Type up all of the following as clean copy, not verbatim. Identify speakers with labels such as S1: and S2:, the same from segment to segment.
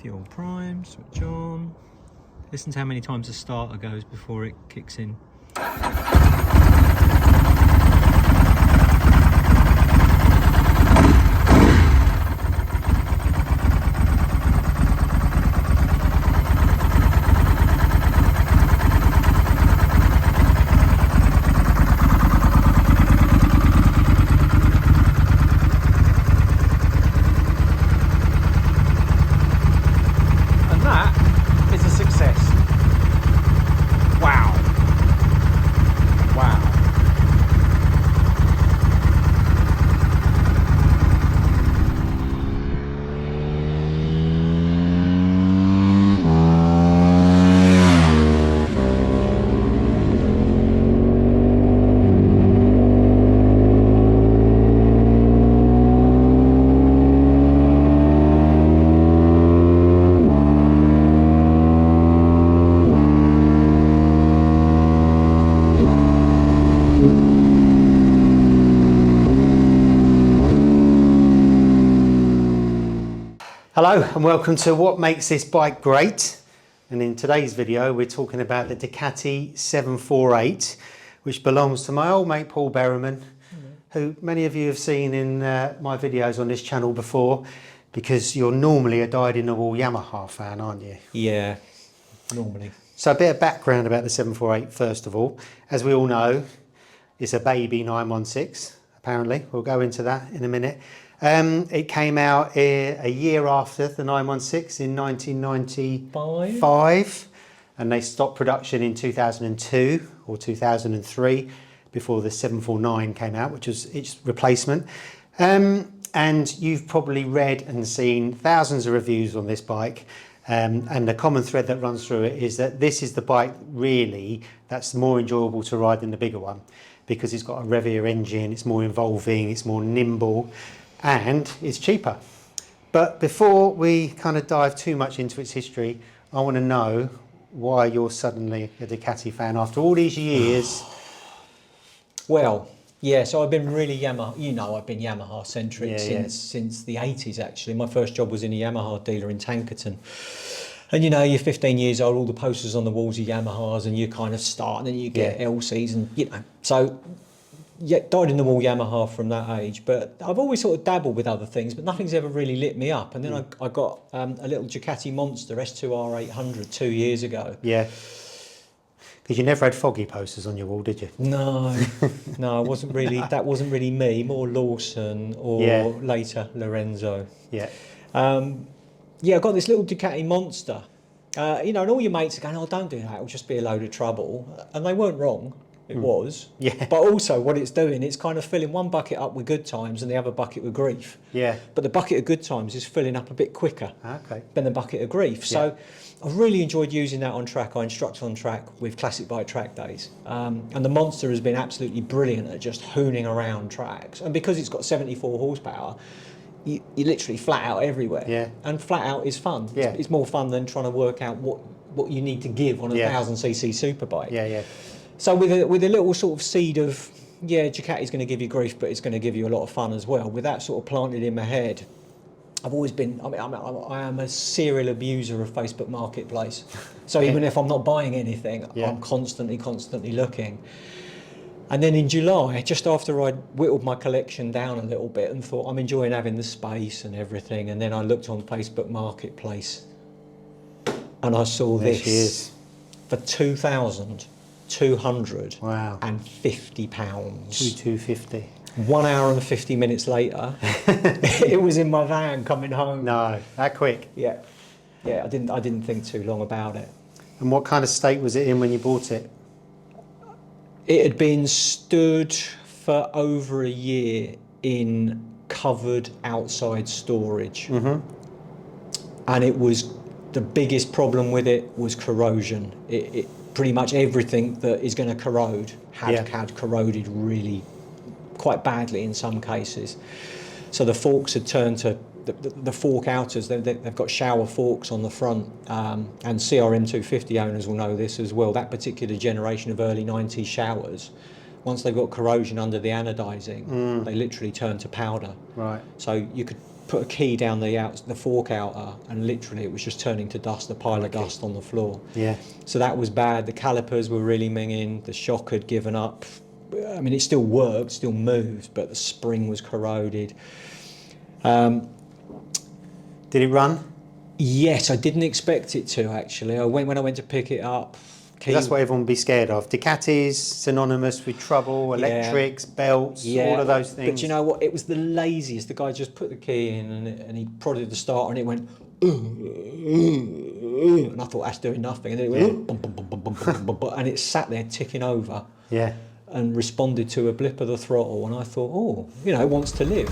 S1: Fuel prime, switch on. Listen to how many times the starter goes before it kicks in.
S2: Hello and welcome to What Makes This Bike Great, and in today's video we're talking about the Ducati 748, which belongs to my old mate Paul Berriman, who many of you have seen in my videos on this channel before, because you're normally a dyed-in-the-wool Yamaha fan, aren't you?
S1: Yeah, normally.
S2: So a bit of background about the 748 first of all. As we all know, it's a baby 916 apparently. We'll go into that in a minute. It came out a year after the 916 in 1995, and they stopped production in 2002 or 2003 before the 749 came out, which was its replacement. And you've probably read and seen thousands of reviews on this bike, and the common thread that runs through it is that this is the bike really that's more enjoyable to ride than the bigger one, because it's got a revvier engine, it's more involving, it's more nimble, and it's cheaper. But before we kind of dive too much into its history, I want to know why you're suddenly a Ducati fan after all these years.
S1: Well, yeah, so I've been really Yamaha, I've been Yamaha centric since the 80s actually. My first job was in a Yamaha dealer in Tankerton. And you know, you're 15 years old, all the posters on the walls are Yamahas, and you kind of start, and then you get LCs, and you know, so yeah, dyed in the wool Yamaha from that age. But I've always sort of dabbled with other things, but nothing's ever really lit me up. And then I got a little Ducati Monster S2R 800 2 years ago.
S2: Yeah. Because you never had foggy posters on your wall, did you?
S1: No, no, it wasn't really. That wasn't really me. More Lawson or later Lorenzo.
S2: Yeah.
S1: Yeah, I got this little Ducati Monster. You know, and all your mates are going, "Oh, don't do that. It'll just be a load of trouble." And they weren't wrong. It was.
S2: Yeah.
S1: But also what it's doing, it's kind of filling one bucket up with good times and the other bucket with grief.
S2: Yeah.
S1: But the bucket of good times is filling up a bit quicker than the bucket of grief. So I've really enjoyed using that on track. I instruct on track with Classic Bike track days. And the Monster has been absolutely brilliant at just hooning around tracks. And because it's got 74 horsepower, you're literally flat out everywhere.
S2: Yeah.
S1: And flat out is fun.
S2: Yeah.
S1: It's more fun than trying to work out what you need to give on a 1000cc superbike.
S2: Yeah, yeah.
S1: So with a little sort of seed of, Ducati's going to give you grief, but it's going to give you a lot of fun as well. With that sort of planted in my head, I've always been, I am a serial abuser of Facebook Marketplace. So even if I'm not buying anything, I'm constantly looking. And then in July, just after I'd whittled my collection down a little bit and thought I'm enjoying having the space and everything, and then I looked on Facebook Marketplace and I saw this for £2,250.
S2: £2,250.
S1: 1 hour and 50 minutes later, it was in my van coming home.
S2: No, that quick.
S1: Yeah, I didn't think too long about it.
S2: And what kind of state was it in when you bought it?
S1: It had been stood for over a year in covered outside storage. And it was, the biggest problem with it was corrosion. It pretty much everything that is going to corrode had corroded really quite badly in some cases. So the forks had turned to the fork outers. They've got shower forks on the front, and CRM 250 owners will know this as well. That particular generation of early 90s showers, once they've got corrosion under the anodizing, they literally turn to powder.
S2: Right.
S1: So you could put a key down the fork outer, and literally it was just turning to dust, a pile of dust on the floor.
S2: Yeah.
S1: So that was bad. The calipers were really minging. The shock had given up. I mean, it still worked, still moved, but the spring was corroded.
S2: Did it run?
S1: Yes, I didn't expect it to, actually. When I went to pick it up.
S2: That's what everyone would be scared of. Ducati's synonymous with trouble, electrics, belts, all of those things.
S1: But you know what? It was the laziest. The guy just put the key in and he prodded the starter and it went, and I thought that's doing nothing. And then it went, bum, bum, bum, bum, bum, bum, bum, bum, and it sat there ticking over.
S2: Yeah.
S1: And responded to a blip of the throttle. And I thought, oh, you know, it wants to live.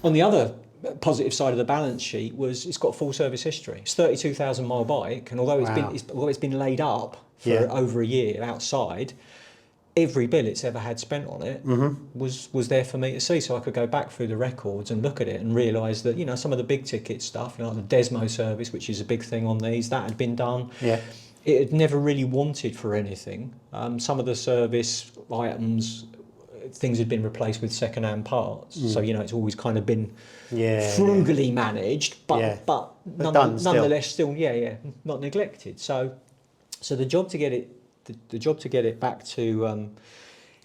S1: On the other positive side of the balance sheet was it's got full service history. It's 32,000 mile bike, and although it's been laid up for over a year outside, every bill it's ever had spent on it was there for me to see. So I could go back through the records and look at it and realise that, you know, some of the big ticket stuff, you know, like the Desmo service, which is a big thing on these, that had been done.
S2: Yeah.
S1: It had never really wanted for anything. Some of the service items, things had been replaced with second-hand parts, so you know it's always kind of been frugally managed, but nonetheless still not neglected. So the job to get it back to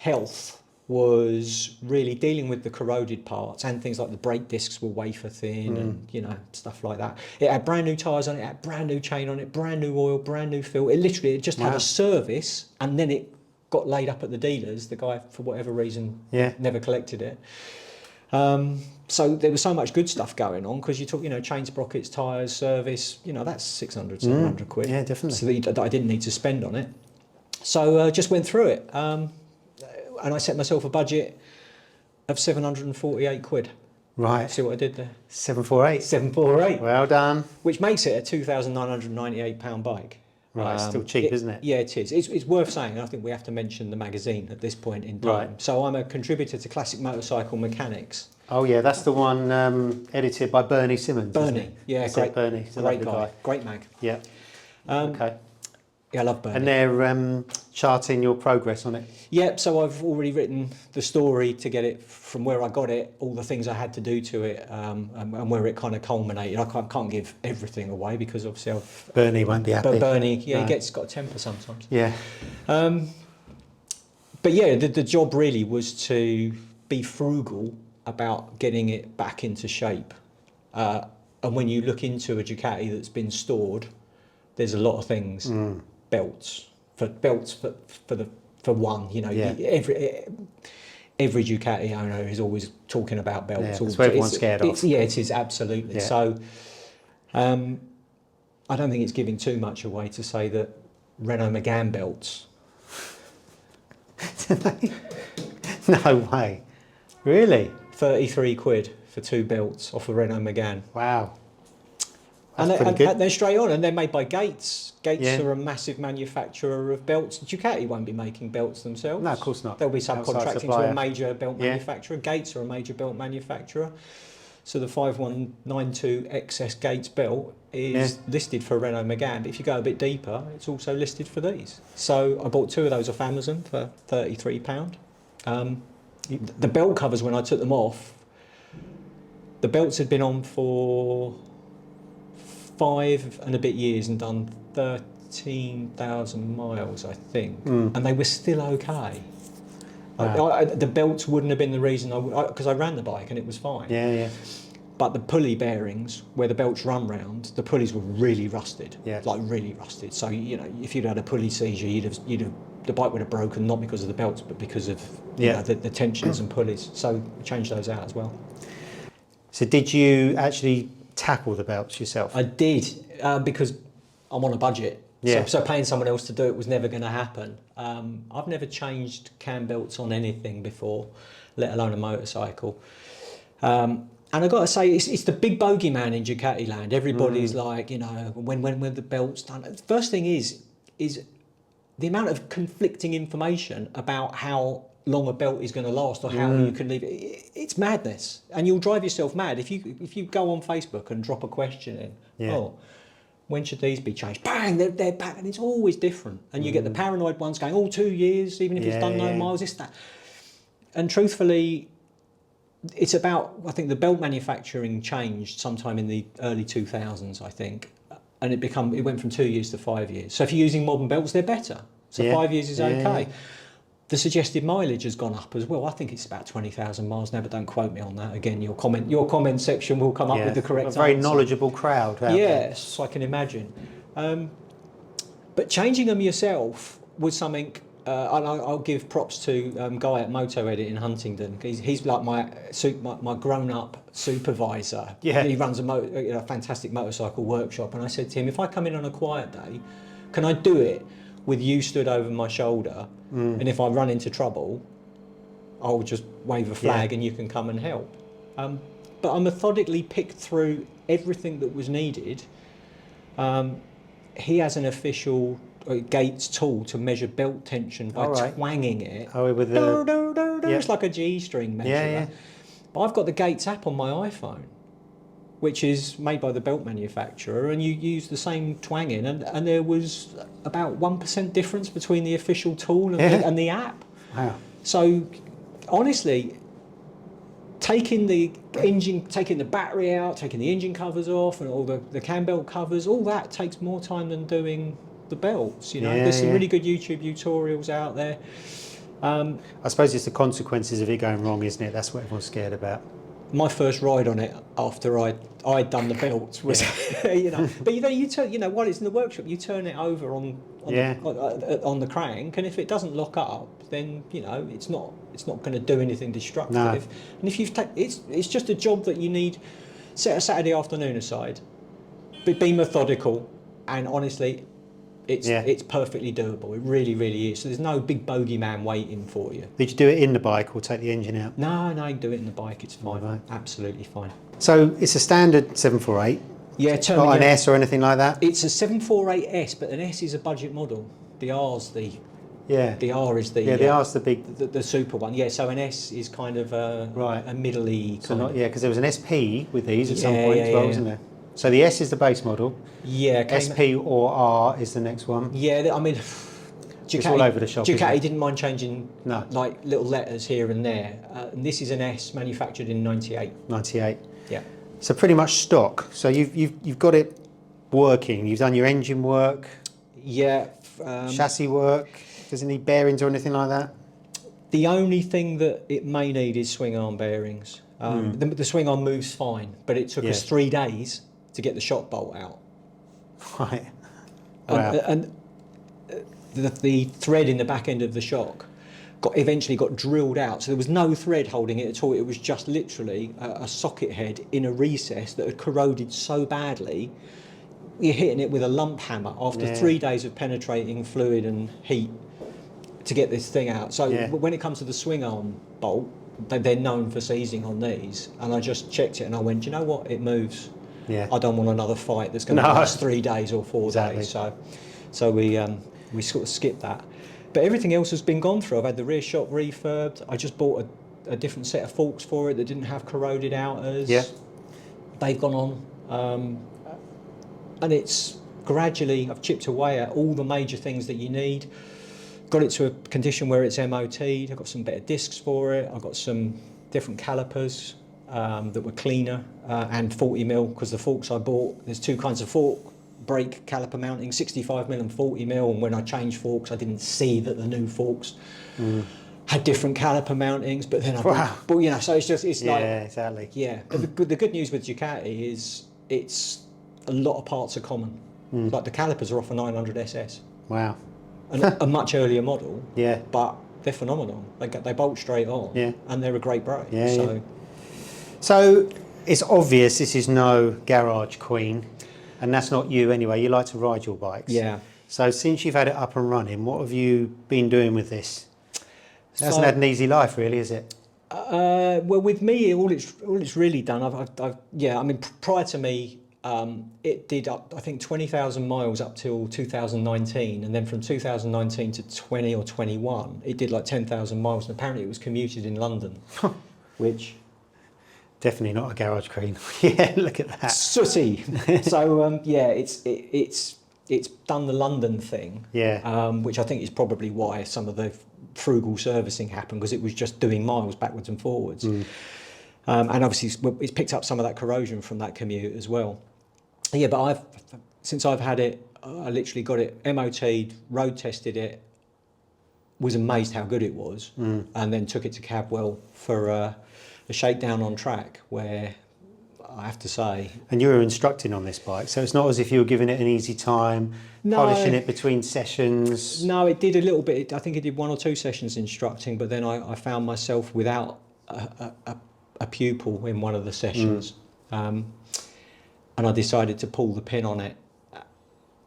S1: health was really dealing with the corroded parts and things like the brake discs were wafer thin and, you know, stuff like that. It had brand new tyres on it, had brand new chain on it, brand new oil, brand new fuel. It literally just had a service, and then it got laid up at the dealers. The guy, for whatever reason, never collected it. So there was so much good stuff going on, because you talk, you know, chain sprockets, tyres, service, you know, that's 600, 700 quid.
S2: Yeah, definitely.
S1: So that I didn't need to spend on it. So just went through it. And I set myself a budget of 748 quid.
S2: Right.
S1: See what I did there?
S2: 748.
S1: 748.
S2: Well done.
S1: Which makes it a £2,998 bike.
S2: Right, still cheap, isn't it?
S1: Yeah, it is. It's worth saying. I think we have to mention the magazine at this point in time.
S2: Right.
S1: So I'm a contributor to Classic Motorcycle Mechanics.
S2: Oh yeah, that's the one edited by Bernie Simmons.
S1: Bernie,
S2: isn't it?
S1: yeah,
S2: That's
S1: great,
S2: it, Bernie. He's a
S1: great
S2: lovely
S1: guy, great mag.
S2: Yeah. Okay.
S1: Yeah, I love Bernie.
S2: And they're charting your progress on it.
S1: Yep, so I've already written the story to get it from where I got it, all the things I had to do to it, and where it kind of culminated. I can't give everything away because obviously
S2: Bernie won't be happy.
S1: But Bernie,
S2: No.
S1: he gets got a temper sometimes.
S2: Yeah.
S1: But yeah, the job really was to be frugal about getting it back into shape. And when you look into a Ducati that's been stored, there's a lot of things. Belts for one, you know, every Ducati owner is always talking about belts.
S2: Yeah, that's what everyone's scared of.
S1: Yeah, it is, absolutely.
S2: Yeah.
S1: So I don't think it's giving too much away to say that Renault Megane belts.
S2: No way. Really?
S1: 33 quid for 2 belts off a Renault Megane.
S2: Wow.
S1: And
S2: That's pretty good.
S1: they're straight on, and they're made by Gates. Gates
S2: Yeah.
S1: are a massive manufacturer of belts. Ducati won't be making belts themselves.
S2: No, of course not.
S1: They'll be
S2: Outside
S1: subcontracting to
S2: supplier.
S1: a major belt
S2: Yeah.
S1: manufacturer. Gates are a major belt manufacturer. So the 5192 XS Gates belt is listed for Renault Megane. But if you go a bit deeper, it's also listed for these. So I bought 2 of those off Amazon for £33. The belt covers, when I took them off, the belts had been on for 5 and a bit years and done 13,000 miles, I think, and they were still okay.
S2: Wow.
S1: The belts wouldn't have been the reason because I ran the bike and it was fine.
S2: Yeah.
S1: But the pulley bearings, where the belts run round, the pulleys were really rusted.
S2: Yeah.
S1: Like really rusted. So, you know, if you'd had a pulley seizure, the bike would have broken, not because of the belts, but because of you know, the tensions and pulleys. So we changed those out as well.
S2: So did you actually tackle the belts yourself?
S1: I did, because I'm on a budget.
S2: Yeah.
S1: So paying someone else to do it was never going to happen. I've never changed cam belts on anything before, let alone a motorcycle. And I've got to say, it's the big bogeyman in Ducati land. Everybody's like, you know, when the belt's done. The first thing is the amount of conflicting information about how long a belt is going to last or how you can leave it. It's madness, and you'll drive yourself mad if you go on Facebook and drop a question in.
S2: Yeah.
S1: Oh, when should these be changed? Bang, they're back, and it's always different. And you get the paranoid ones going, 2 years, even if it's done no miles, this, that. And truthfully, it's about, I think the belt manufacturing changed sometime in the early 2000s, I think, and it went from 2 years to 5 years. So if you're using modern belts, they're better. So 5 years is okay. The suggested mileage has gone up as well. I think it's about 20,000 miles now, but don't quote me on that. Again, your comment section will come up with the correct answer.
S2: A very knowledguable crowd out there.
S1: Yes, I can imagine. But changing them yourself was something, and I'll give props to Guy at Moto Edit in Huntingdon. He's like my grown-up supervisor.
S2: Yeah.
S1: He runs a fantastic motorcycle workshop, and I said to him, if I come in on a quiet day, can I do it with you stood over my shoulder, and if I run into trouble, I'll just wave a flag and you can come and help. But I methodically picked through everything that was needed. He has an official Gates tool to measure belt tension by twanging it.
S2: Oh, with
S1: It's like a G-string measure.
S2: Yeah.
S1: But I've got the Gates app on my iPhone, which is made by the belt manufacturer, and you use the same twanging, and there was about 1% difference between the official tool and the app.
S2: Wow.
S1: So honestly, taking the battery out, taking the engine covers off, and all the cam belt covers, all that takes more time than doing the belts. There's some really good YouTube tutorials out there.
S2: I suppose it's the consequences of it going wrong, isn't it? That's what everyone's scared about.
S1: My first ride on it after I'd done the belts was, but you turn, while it's in the workshop, you turn it over on the crank, and if it doesn't lock up, then it's not going to do anything destructive.
S2: No.
S1: And if it's just a job that you need. Set a Saturday afternoon aside, be methodical, and honestly, it's perfectly doable. It really, really is. So there's no big bogeyman waiting for you.
S2: Did you do it in the bike or take the engine out?
S1: No, you can do it in the bike. It's fine.
S2: Right.
S1: Absolutely fine.
S2: So it's a standard 748.
S1: Yeah,
S2: not an S or anything like that.
S1: It's a 748S, but an S is a budget model. The R is the
S2: the R's the big
S1: the super one. Yeah, so an S is kind of a middle-y kind of.
S2: Yeah, because there was an SP with these at some point as well, wasn't there? So the S is the base model.
S1: Yeah.
S2: SP or R is the next one.
S1: Yeah, I mean,
S2: it's all over the shop.
S1: Ducati didn't mind changing like little letters here and there. And this is an S manufactured in 98.
S2: 98.
S1: Yeah.
S2: So pretty much stock. So you've got it working. You've done your engine work.
S1: Yeah.
S2: Chassis work. Does it need bearings or anything like that?
S1: The only thing that it may need is swing arm bearings. The swing arm moves fine, but it took us 3 days to get the shock bolt out.
S2: Right. Wow.
S1: And the thread in the back end of the shock eventually got drilled out, so there was no thread holding it at all. It was just literally a socket head in a recess that had corroded so badly. You're hitting it with a lump hammer after 3 days of penetrating fluid and heat to get this thing out. So when it comes to the swing arm bolt, they're known for seizing on these, and I just checked it and I went, do you know what, it moves. Yeah. I don't want another fight that's going to last 3 days or 4 days. So we sort of skipped that. But everything else has been gone through. I've had the rear shock refurbed. I just bought a different set of forks for it that didn't have corroded outers. Yeah. They've gone on. And it's gradually, I've chipped away at all the major things that you need. Got it to a condition where it's MOT'd. I've got some better discs for it. I've got some different calipers that were cleaner and 40mm, because the forks I bought, there's two kinds of fork brake caliper mounting, 65mm and 40mm, and when I changed forks I didn't see that the new forks had different caliper mountings, but then I bought, so it's like,
S2: exactly.
S1: Yeah, but the good news with Ducati is it's a lot of parts are common. Like the calipers are off a 900 SS.
S2: Wow.
S1: A much earlier model.
S2: Yeah. But
S1: they're phenomenal. They bolt straight on. Yeah. And they're a great brake.
S2: Yeah. So it's obvious this is no garage queen, and that's not you anyway. You like to ride your bikes.
S1: Yeah.
S2: So since you've had it up and running, what have you been doing with this? It hasn't had an easy life, really, is it?
S1: Well, with me, all it's really done. I mean, prior to me it did up, I think, 20,000 miles up till 2019, and then from 2019 to 20 or 21, it did like 10,000 miles, and apparently it was commuted in London, which
S2: Definitely not a garage crane. Yeah, look at that.
S1: sooty. So yeah, it's done the London thing,
S2: Yeah.
S1: which I think is probably why some of the frugal servicing happened, because it was just doing miles backwards and forwards. And obviously it's picked up some of that corrosion from that commute as well. Yeah, but since I've had it, I literally got it MOT'd, road tested it, was amazed how good it was, and then took it to Cabwell for a shakedown on track, where I have to say...
S2: And you were instructing on this bike, so it's not as if you were giving it an easy time, polishing it between sessions.
S1: No, it did a little bit. I think it did 1 or 2 sessions instructing, but then I found myself without a pupil in one of the sessions. And I decided to pull the pin on it,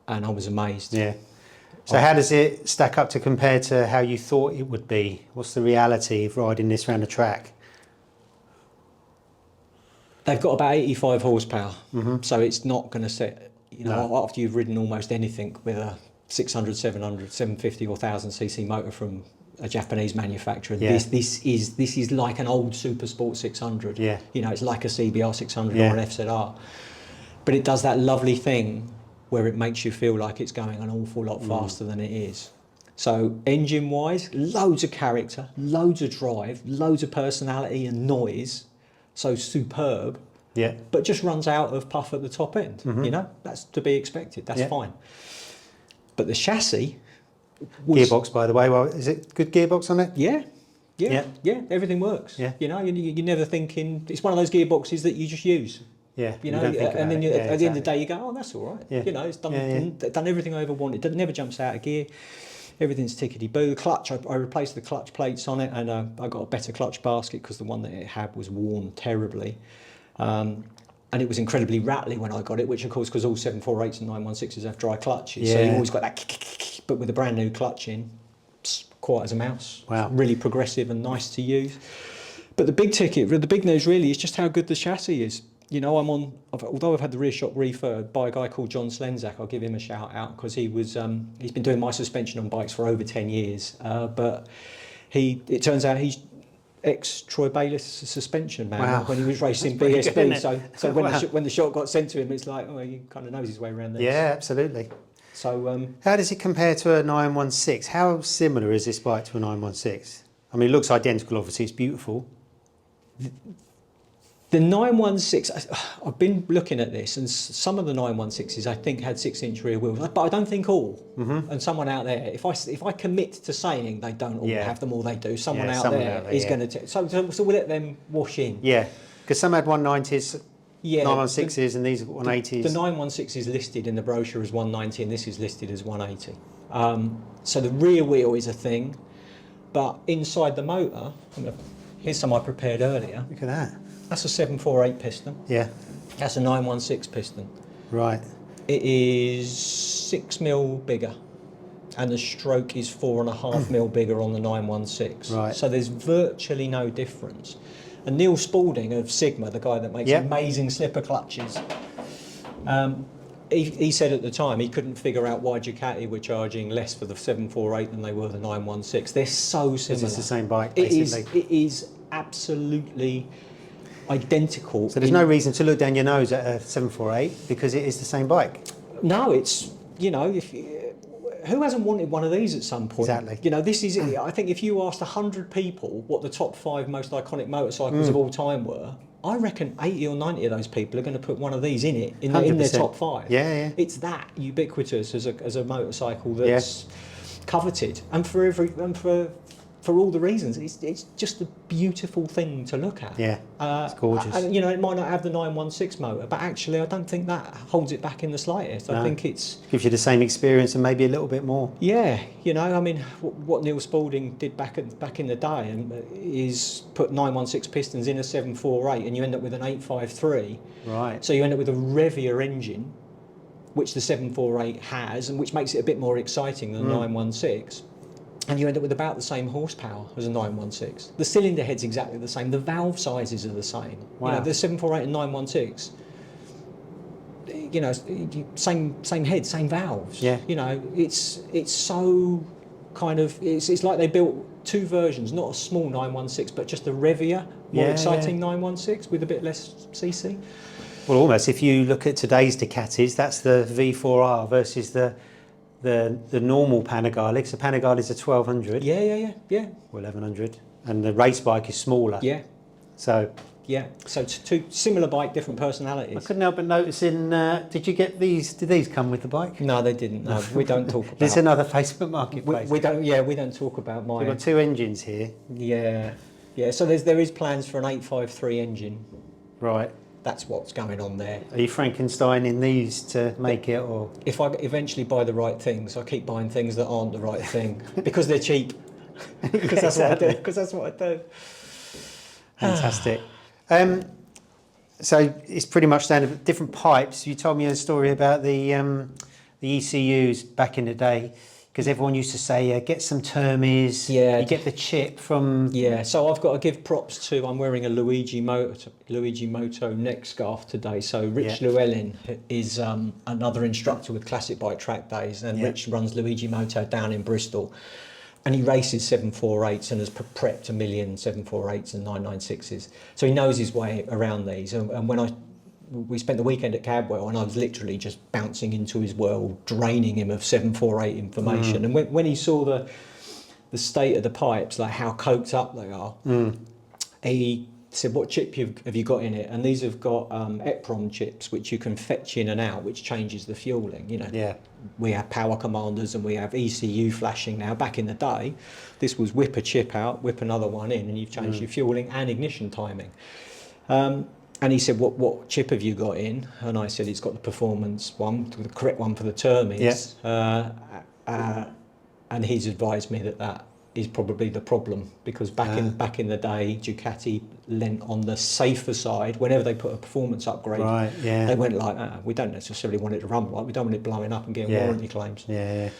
S1: and I was amazed.
S2: Yeah. So how does it stack up to compare to how you thought it would be? What's the reality of riding this around the track?
S1: They've got about 85 horsepower, so it's not going to set, after you've ridden almost anything with a 600, 700, 750 or 1000 cc motor from a Japanese manufacturer.
S2: Yeah.
S1: This is like an old Super Sport 600.
S2: Yeah.
S1: It's like a CBR 600
S2: Yeah.
S1: or an FZR. But it does that lovely thing where it makes you feel like it's going an awful lot faster than it is. So engine-wise, loads of character, loads of drive, loads of personality and noise. So superb.
S2: Yeah.
S1: But just runs out of puff at the top end. That's to be expected. That's fine. But the chassis was...
S2: Gearbox, by the way. Well, is it good gearbox on it?
S1: Yeah. Everything works.
S2: Yeah.
S1: You're never thinking... It's one of those gearboxes that you just use.
S2: Yeah.
S1: And then at the end of the day you go, oh, that's all right.
S2: Yeah.
S1: It's done everything I ever wanted. It never jumps out of gear. Everything's tickety-boo. The clutch, I replaced the clutch plates on it, and I got a better clutch basket because the one that it had was worn terribly. And it was incredibly rattly when I got it, which of course, because all 748s and 916s have dry clutches, so you've always got that but with a brand new clutch in, quiet as a mouse.
S2: Wow.
S1: Really progressive and nice to use. But the big news really is just how good the chassis is. Although I've had the rear shock refurbed by a guy called John Slenzak, I'll give him a shout out, because he's been doing my suspension on bikes for over 10 years. But it turns out he's ex-Troy Bayliss suspension man when he was racing BSB. So when the shot got sent to him, it's like, he kind of knows his way around this.
S2: Yeah, absolutely.
S1: So
S2: how does it compare to a 916? How similar is this bike to a 916? I mean, it looks identical, obviously, it's beautiful.
S1: The 916, I've been looking at this, and some of the 916s I think had 6-inch rear wheels, but I don't think all. And someone out there, if I commit to saying they don't all have them, or they do, someone out there is going to... So we'll let them wash in. Yeah.
S2: Because some had 190s, 916s, and these are 180s.
S1: The 916 is listed in the brochure as 190, and this is listed as 180. So the rear wheel is a thing, but inside the motor, here's some I prepared earlier.
S2: Look at that.
S1: That's a 748 piston.
S2: Yeah.
S1: That's a 916 piston.
S2: Right.
S1: It is 6mm bigger, and the stroke is 4.5mm bigger on the 916.
S2: Right.
S1: So there's virtually no difference. And Neil Spalding of Sigma, the guy that makes amazing slipper clutches, he said at the time he couldn't figure out why Ducati were charging less for the 748 than they were the 916. They're so similar.
S2: It's the same bike, basically.
S1: It is absolutely identical.
S2: So there's no reason to look down your nose at a 748 because it is the same bike.
S1: No, it's, who hasn't wanted one of these at some point?
S2: Exactly.
S1: This is, I think if you asked 100 people what the top 5 most iconic motorcycles of all time were, I reckon 80 or 90 of those people are going to put one of these in their top 5.
S2: Yeah.
S1: It's that ubiquitous as a motorcycle that's coveted, and for all the reasons, it's just a beautiful thing to look at.
S2: Yeah, it's gorgeous.
S1: And it might not have the 916 motor, but actually I don't think that holds it back in the slightest. I think it's...
S2: Gives you the same experience and maybe a little bit more.
S1: Yeah, what Neil Spalding did back in the day is put 916 pistons in a 748, and you end up with an 853.
S2: Right.
S1: So you end up with a revvier engine, which the 748 has, and which makes it a bit more exciting than 916. And you end up with about the same horsepower as a 916. The cylinder head's exactly the same. The valve sizes are the same.
S2: Wow.
S1: The 748 and 916. you know, same head, same valves.
S2: Yeah.
S1: You know, it's so kind of, it's like they built two versions, not a small 916, but just a revvier, more exciting 916 with a bit less CC.
S2: Well, almost. If you look at today's Ducatis, that's the V4R versus the normal Panigale. So Panigale is a 1200.
S1: Yeah.
S2: Or 1100, and the race bike is smaller.
S1: Yeah.
S2: So.
S1: Yeah. So it's two similar bike, different personalities.
S2: I couldn't help but noticing. Did you get these? Did these come with the bike?
S1: No, they didn't. No, we don't talk about.
S2: There's another Facebook Marketplace.
S1: We don't. Yeah, we don't talk about mine.
S2: We've got two engines here.
S1: Yeah. So there is plans for an 853 engine.
S2: Right.
S1: That's what's going on there.
S2: Are you Frankensteining these to make it, or?
S1: If I eventually buy the right things, I keep buying things that aren't the right thing because they're cheap. Because that's what I do. Because that's what I do.
S2: Fantastic. So it's pretty much standard. Different pipes. You told me a story about the ECUs back in the day, because everyone used to say, get some Termes.
S1: Yeah.
S2: You get the chip from.
S1: Yeah. So I've got to give props to. I'm wearing a Luigi Moto neck scarf today. So Rich Llewellyn is another instructor with Classic Bike Track Days, and Rich runs Luigi Moto down in Bristol. And he races 748s and has prepped a million 748s and 996s. So he knows his way around these. And when we spent the weekend at Cadwell, and I was literally just bouncing into his world, draining him of 748 information. And when he saw the state of the pipes, like how coked up they are, he said, "What chip have you got in it?" And these have got Ep9 chips, which you can fetch in and out, which changes the fueling. You know.
S2: Yeah.
S1: We have power commanders and we have ECU flashing now. Back in the day, this was whip a chip out, whip another one in, and you've changed your fueling and ignition timing. And he said, what chip have you got in? And I said, it's got the performance one, the correct one for the Termes. And he's advised me that is probably the problem, because back in the day, Ducati lent on the safer side. Whenever they put a performance upgrade, they went like, we don't necessarily want it to run right, we don't want it blowing up and getting warranty claims.
S2: Yeah.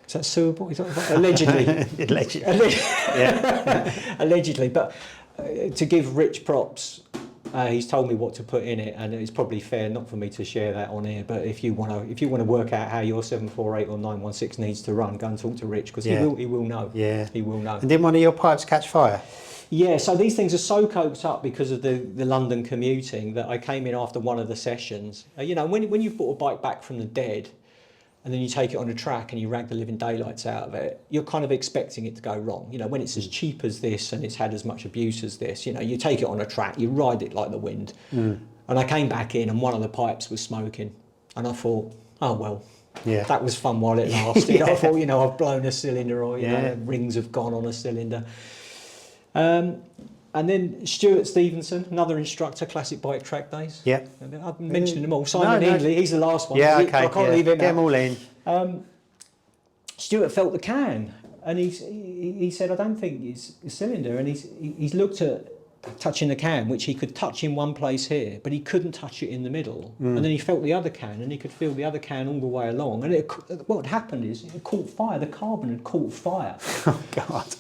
S1: Is that suable? Allegedly. Allegedly. But to give Rich props, he's told me what to put in it, and it's probably fair not for me to share that on here. But if you want to work out how your 748 or 916 needs to run, go and talk to Rich, because he will know. Yeah, he will know.
S2: And didn't one of your pipes catch fire?
S1: Yeah. So these things are so coked up because of the London commuting that I came in after one of the sessions. You know, when you've brought a bike back from the dead, and then you take it on a track and you rag the living daylights out of it, you're kind of expecting it to go wrong. You know, when it's as cheap as this and it's had as much abuse as this, you know, you take it on a track, you ride it like the wind. And I came back in and one of the pipes was smoking. And I thought, oh, well, that was fun while it lasted. I thought, you know, I've blown a cylinder, or, you know, rings have gone on a cylinder. And then Stuart Stevenson, another instructor, Classic Bike Track Days.
S2: Yeah.
S1: I've mentioned them all. Simon Eadley, he's the last one.
S2: Yeah, okay.
S1: I can't leave him out.
S2: Get them all in.
S1: Stuart felt the can, and he said, I don't think it's a cylinder. And he's looked at touching the can, which he could touch in one place here, but he couldn't touch it in the middle. And then he felt the other can, and he could feel the other can all the way along. And what had happened is it caught fire. The carbon had caught fire.
S2: Oh, God.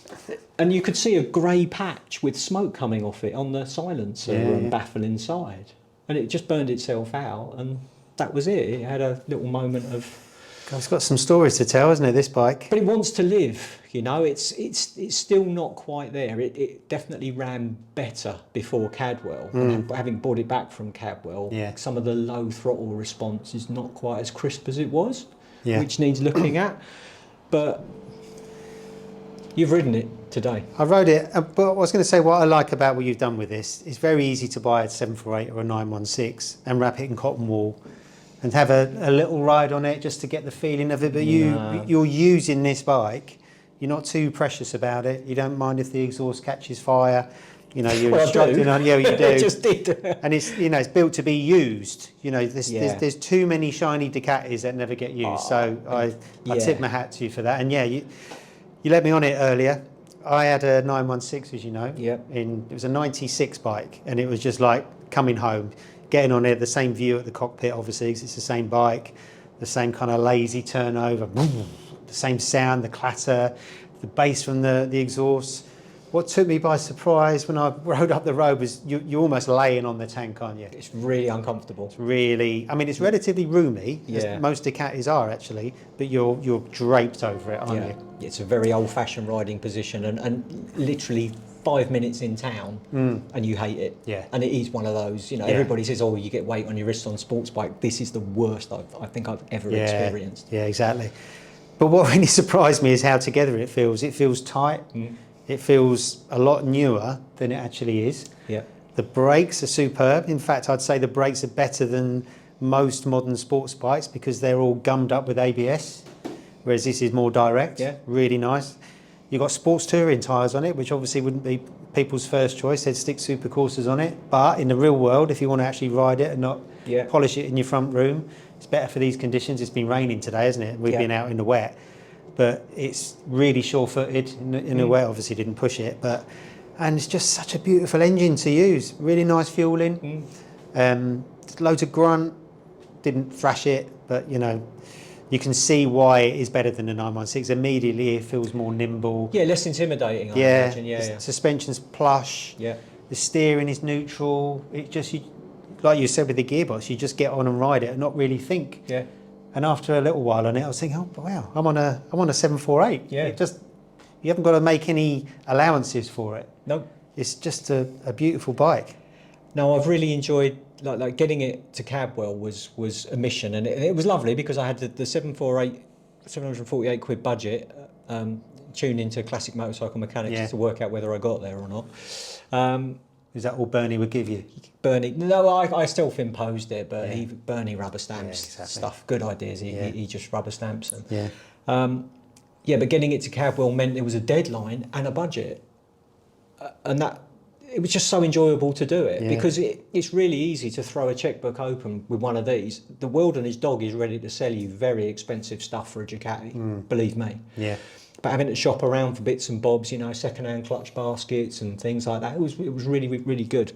S1: And you could see a grey patch with smoke coming off it on the silencer and baffle inside. And it just burned itself out, and that was it. It had a little moment of...
S2: God, it's got some stories to tell, hasn't it, this bike?
S1: But it wants to live, you know. It's still not quite there. It definitely ran better before Cadwell. And having bought it back from Cadwell, some of the low throttle response is not quite as crisp as it was, which needs looking at. But you've ridden it today.
S2: I rode it, but I was going to say what I like about what you've done with this. It's very easy to buy a 748 or a 916 and wrap it in cotton wool and have a little ride on it just to get the feeling of it. But you're using this bike. You're not too precious about it. You don't mind if the exhaust catches fire. You know, you're instructing on. Yeah, you do.
S1: I just did.
S2: And it's, you know, it's built to be used. You know, there's too many shiny Ducatis that never get used. So I tip my hat to you for that. And you let me on it earlier. I had a 916, as you know. It was a 96 bike, and it was just like coming home, getting on it, the same view at the cockpit, obviously, 'cause it's the same bike, the same kind of lazy turnover, the same sound, the clatter, the bass from the exhaust. What took me by surprise when I rode up the road was you're almost laying on the tank, aren't you?
S1: It's really uncomfortable.
S2: Really, I mean, it's relatively roomy,
S1: Yeah.
S2: as most Ducatis are actually, but you're draped over it, aren't
S1: Yeah,
S2: you?
S1: it's a very old-fashioned riding position, and literally 5 minutes in town, and you hate it.
S2: Yeah.
S1: And it is one of those, you know,
S2: Yeah.
S1: everybody says, oh, you get weight on your wrist on sports bike. This is the worst I think I've ever experienced.
S2: Yeah, exactly. But what really surprised me is how together it feels. It feels tight. It feels a lot newer than it actually is.
S1: Yeah.
S2: The brakes are superb. In fact, I'd say the brakes are better than most modern sports bikes because they're all gummed up with ABS, whereas this is more direct.
S1: Yeah.
S2: Really nice. You've got sports touring tyres on it, which obviously wouldn't be people's first choice. They'd stick super coursers on it. But in the real world, if you want to actually ride it and not polish it in your front room, it's better for these conditions. It's been raining today, hasn't it? We've been out in the wet. But it's really sure-footed in a way. Obviously didn't push it, and it's just such a beautiful engine to use. Really nice fueling. Loads of grunt. Didn't thrash it, but you know, you can see why it is better than the 916. Immediately, it feels more nimble.
S1: Yeah, less intimidating. I imagine.
S2: The suspension's plush.
S1: Yeah.
S2: The steering is neutral. It just, like you said with the gearbox, you just get on and ride it and not really think.
S1: Yeah.
S2: And after a little while on it, I was thinking, oh wow, I'm on a 748.
S1: Yeah.
S2: You haven't got to make any allowances for it.
S1: No.
S2: It's just a beautiful bike.
S1: No, I've really enjoyed like getting it to Cadwell was a mission, and it was lovely because I had the 748 quid budget tuned into Classic Motorcycle Mechanics to work out whether I got there or not.
S2: Is that all Bernie would give you?
S1: Bernie, no, I self-imposed it, but Bernie rubber stamps stuff, good ideas. He just rubber stamps them. But getting it to Cadwell meant there was a deadline and a budget, and that it was just so enjoyable to do it because it's really easy to throw a checkbook open with one of these. The world and his dog is ready to sell you very expensive stuff for a Ducati, believe me.
S2: Yeah.
S1: But having to shop around for bits and bobs, you know, second-hand clutch baskets and things like that, it was really, really good.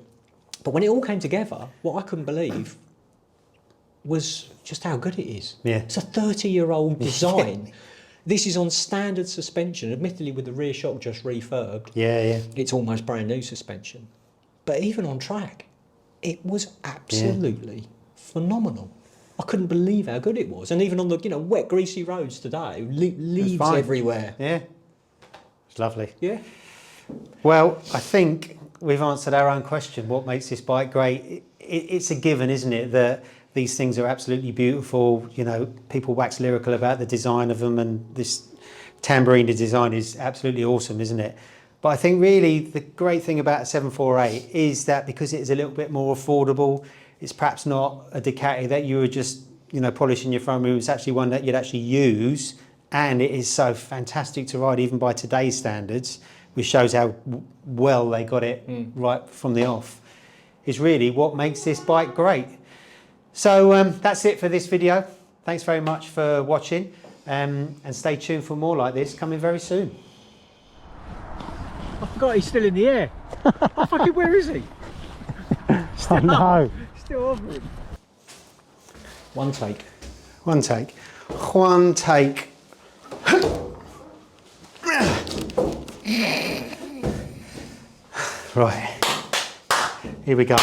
S1: But when it all came together, what I couldn't believe was just how good it is.
S2: Yeah.
S1: It's a 30-year-old design. This is on standard suspension, admittedly with the rear shock just refurbed.
S2: Yeah.
S1: It's almost brand new suspension. But even on track, it was absolutely phenomenal. I couldn't believe how good it was. And even on the wet, greasy roads today, leaves everywhere.
S2: Yeah. It's lovely.
S1: Yeah.
S2: Well, I think we've answered our own question. What makes this bike great? It's a given, isn't it, that these things are absolutely beautiful. You know, people wax lyrical about the design of them, and this Tamburina design is absolutely awesome, isn't it? But I think really the great thing about a 748 is that because it is a little bit more affordable, it's perhaps not a Ducati that you would just, polish in your front room. It's actually one that you'd actually use, and it is so fantastic to ride even by today's standards, which shows how well they got it right from the off. Is really what makes this bike great. So that's it for this video. Thanks very much for watching, and stay tuned for more like this coming very soon.
S1: I forgot he's still in the air. Fucking where is he?
S2: Oh no.
S1: Still over him. One take.
S2: One take. One take. Right. Here we go.